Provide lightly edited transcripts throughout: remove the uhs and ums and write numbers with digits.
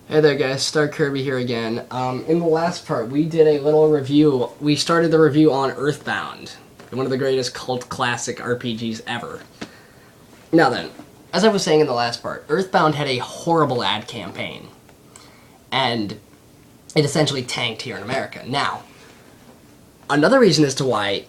Hey there guys, Star Kirby here again. In the last part, we did a little review. We started the review on Earthbound, one of the greatest cult classic RPGs ever. Now then, as I was saying in the last part, Earthbound had a horrible ad campaign, and it essentially tanked here in America. Now, another reason as to why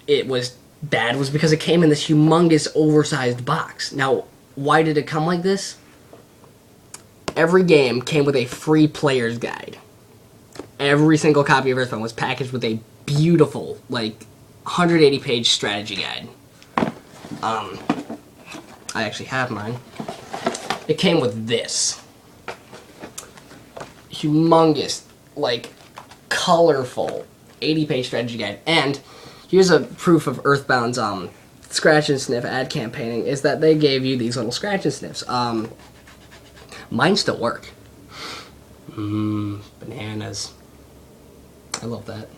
it was bad was because it came in this humongous, oversized box. Now, why did it come like this? Every game came with a free player's guide. Every single copy of Earthbound was packaged with a beautiful, 180-page strategy guide. I actually have mine. It came with this. Humongous, colorful 80-page strategy guide. And here's a proof of Earthbound's scratch and sniff ad campaigning, is that they gave you these little scratch and sniffs. Mine still work. Bananas. I love that.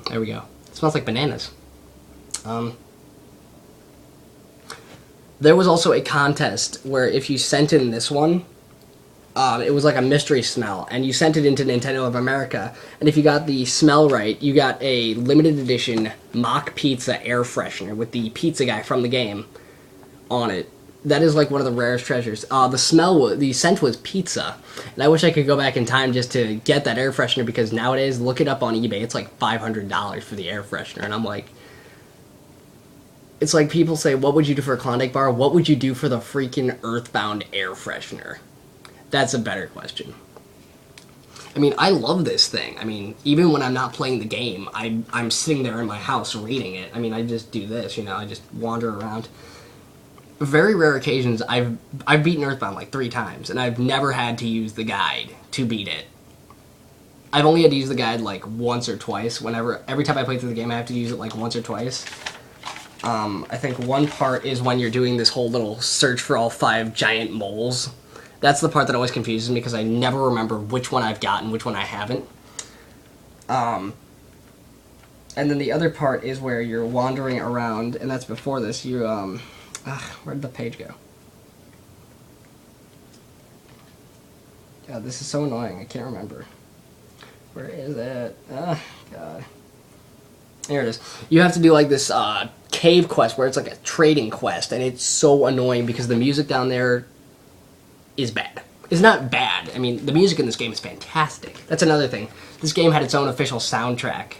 There we go. It smells like bananas. There was also a contest where if you sent in this one, it was like a mystery smell, and you sent it into Nintendo of America, and if you got the smell right, you got a limited edition mock pizza air freshener with the pizza guy from the game on it. That is like one of the rarest treasures. The scent was pizza, and I wish I could go back in time just to get that air freshener, because nowadays, look it up on eBay, it's like $500 for the air freshener, and I'm like, it's like people say, what would you do for a Klondike bar? What would you do for the freaking Earthbound air freshener? That's a better question. I mean, I love this thing. I mean, even when I'm not playing the game, I'm sitting there in my house reading it. I mean, I just do this, I just wander around. Very rare occasions, I've beaten Earthbound like 3 times, and I've never had to use the guide to beat it. I've only had to use the guide like once or twice. Every time I play through the game, I have to use it like once or twice. I think one part is when you're doing this whole little search for all 5 giant moles. That's the part that always confuses me, because I never remember which one I've gotten, which one I haven't. And then the other part is where you're wandering around, and that's before this. Where did the page go? God, this is so annoying. I can't remember. Where is it? God. Here it is. You have to do like this cave quest where it's like a trading quest, and it's so annoying because the music down there is bad. It's not bad. I mean, the music in this game is fantastic. That's another thing. This game had its own official soundtrack,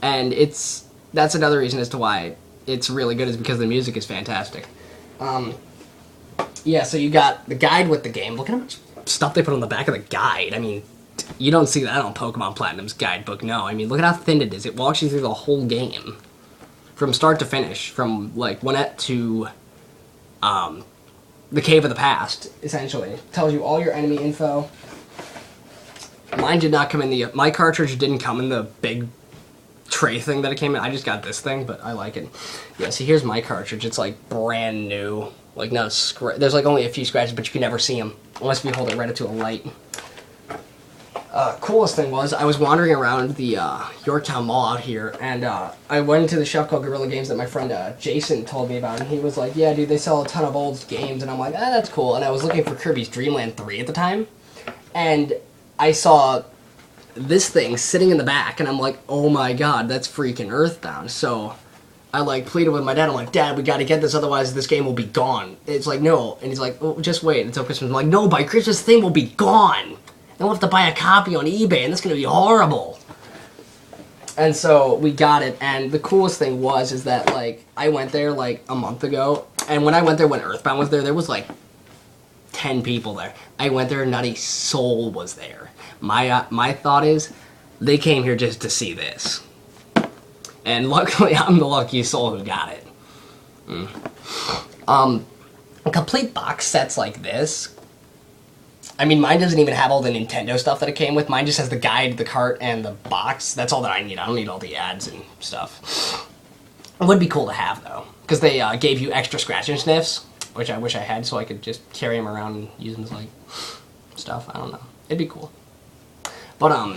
and that's another reason as to why it's really good, is because the music is fantastic. Yeah, so you got the guide with the game. Look at how much stuff they put on the back of the guide. I mean, you don't see that on Pokemon Platinum's guidebook, no. I mean, look at how thin it is. It walks you through the whole game. From start to finish. From, Winnet to, the Cave of the Past, essentially. It tells you all your enemy info. Mine did not come in my cartridge didn't come in the big tray thing that it came in. I just got this thing, but I like it. Yeah, see, here's my cartridge. It's brand new. There's only a few scratches, but you can never see them unless you hold it right up to a light. Coolest thing was, I was wandering around the Yorktown Mall out here, and I went into the shop called Guerrilla Games that my friend Jason told me about, and he was like, yeah, dude, they sell a ton of old games, and I'm like, that's cool. And I was looking for Kirby's Dream Land 3 at the time, and I saw this thing sitting in the back, and I'm like, oh my god, that's freaking Earthbound. So I pleaded with my dad. I'm like, Dad, we gotta get this, otherwise this game will be gone. It's like, no. And he's like, oh, just wait until Christmas. I'm like, no, by Christmas thing will be gone. Then we'll have to buy a copy on eBay, and that's gonna be horrible. And so we got it, and the coolest thing is that I went there a month ago, and when I went there when Earthbound was there was 10 people there. I went there and not a soul was there. My thought is, they came here just to see this. And luckily, I'm the lucky soul who got it. Complete box sets like this. I mean, mine doesn't even have all the Nintendo stuff that it came with. Mine just has the guide, the cart, and the box. That's all that I need. I don't need all the ads and stuff. It would be cool to have, though, because they gave you extra scratch and sniffs, which I wish I had, so I could just carry them around and use them as stuff. I don't know. It'd be cool. But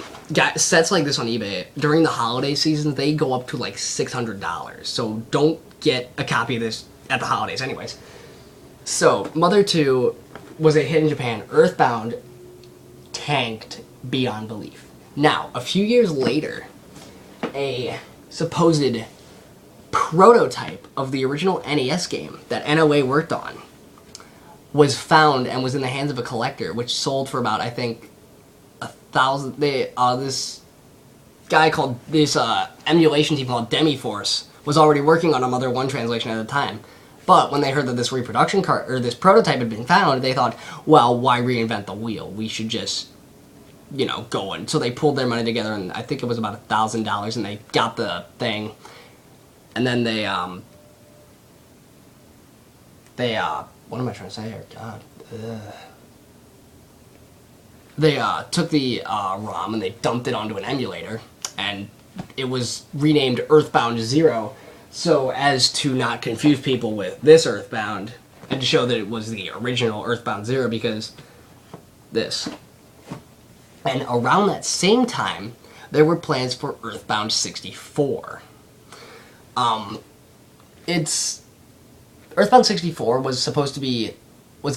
sets like this on eBay, during the holiday season, they go up to $600. So don't get a copy of this at the holidays anyways. So, Mother 2 was a hit in Japan. Earthbound tanked beyond belief. Now, a few years later, a supposed prototype of the original NES game that NOA worked on was found and was in the hands of a collector, which sold for about, I think, 1,000. This guy called this emulation team called Demiforce was already working on a Mother 1 translation at the time. But when they heard that this reproduction card or this prototype had been found, they thought, well, why reinvent the wheel? We should just, go in. So they pulled their money together, and I think it was about $1,000, and they got the thing. And then they what am I trying to say here? God. They took the ROM and they dumped it onto an emulator, and it was renamed Earthbound 0, so as to not confuse people with this Earthbound, and to show that it was the original Earthbound 0, because this. And around that same time, there were plans for Earthbound 64. Earthbound 64 was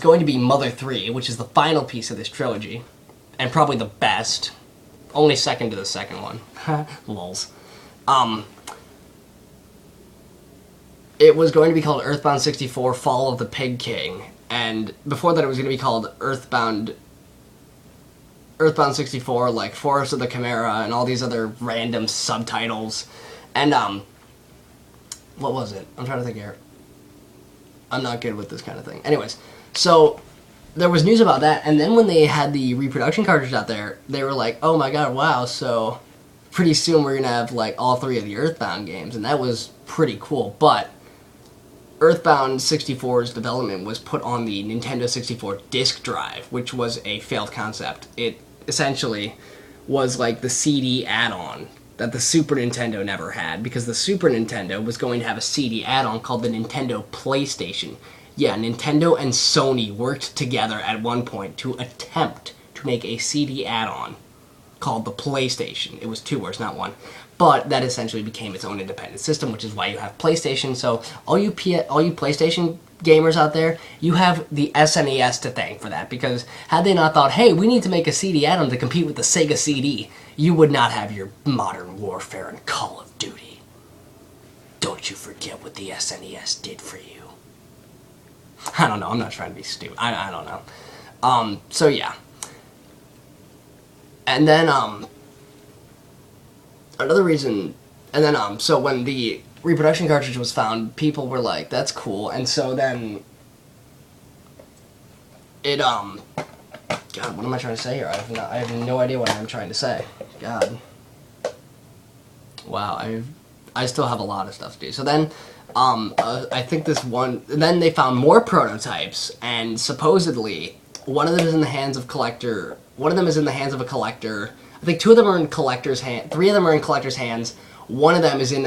going to be Mother 3, which is the final piece of this trilogy, and probably the best, only second to the second one. Lols. It was going to be called Earthbound 64: Fall of the Pig King, and before that it was going to be called Earthbound 64, like Forest of the Chimera, and all these other random subtitles. And what was it? I'm trying to think here. I'm not good with this kind of thing. Anyways, so there was news about that, and then when they had the reproduction cartridge out there, they were like, oh my god, wow, so pretty soon we're going to have like all 3 of the Earthbound games, and that was pretty cool. But Earthbound 64's development was put on the Nintendo 64 disk drive, which was a failed concept. It essentially was like the CD add-on that the Super Nintendo never had, because the Super Nintendo was going to have a CD add-on called the Nintendo PlayStation. Yeah, Nintendo and Sony worked together at one point to attempt to make a CD add-on called the PlayStation. It was 2 words, not 1. But that essentially became its own independent system, which is why you have PlayStation. So all you PlayStation gamers out there, you have the SNES to thank for that, because had they not thought, hey, we need to make a CD add-on to compete with the Sega CD, you would not have your Modern Warfare and Call of Duty. Don't you forget what the SNES did for you. I don't know, I'm not trying to be stupid. I don't know. So yeah. And then, another reason, and then, so when the reproduction cartridge was found, people were like, that's cool, and so then, it, God, what am I trying to say here? I have no idea what I'm trying to say. God. Wow, I still have a lot of stuff to do. So then, I think then they found more prototypes, and supposedly, one of them is in the hands of a collector. I think 2 of them are in collector's hands. 3 of them are in collector's hands. One of them is in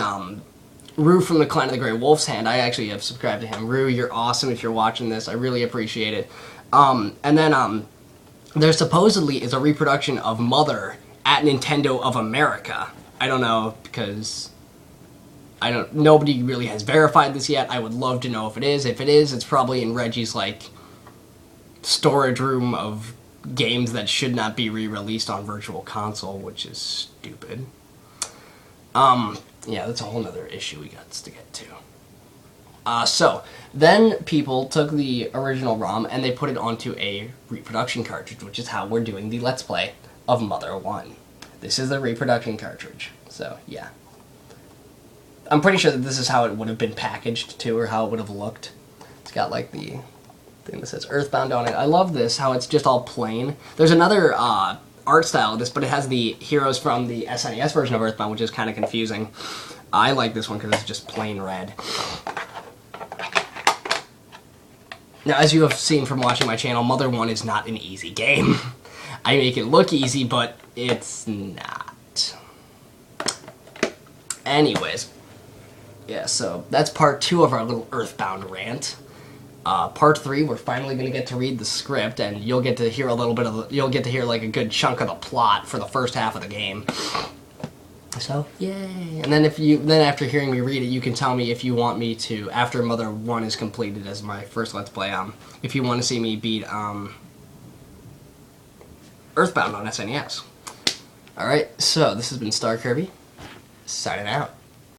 Rue from the Clan of the Grey Wolf's hand. I actually have subscribed to him. Rue, you're awesome if you're watching this. I really appreciate it. And then there supposedly is a reproduction of Mother at Nintendo of America. I don't know, because nobody really has verified this yet. I would love to know if it is. If it is, it's probably in Reggie's like storage room of games that should not be re-released on Virtual Console, which is stupid. Yeah, that's a whole nother issue we got to get to. So, then people took the original ROM and they put it onto a reproduction cartridge, which is how we're doing the Let's Play of Mother 1. This is the reproduction cartridge, so yeah. I'm pretty sure that this is how it would have been packaged, too, or how it would have looked. It's got, like, the thing that says Earthbound on it. I love this, how it's just all plain. There's another art style of this, but it has the heroes from the SNES version of Earthbound, which is kind of confusing. I like this one because it's just plain red. Now, as you have seen from watching my channel, Mother 1 is not an easy game. I make it look easy, but it's not. Anyways, yeah, so that's part 2 of our little Earthbound rant. Part 3, we're finally going to get to read the script, and you'll get to hear a little bit of you'll get to hear like a good chunk of the plot for the first half of the game. So, yay! And then after hearing me read it, you can tell me if you want me to, after Mother 1 is completed as my first Let's Play, if you want to see me beat, Earthbound on SNES. Alright, so this has been Star Kirby, signing out.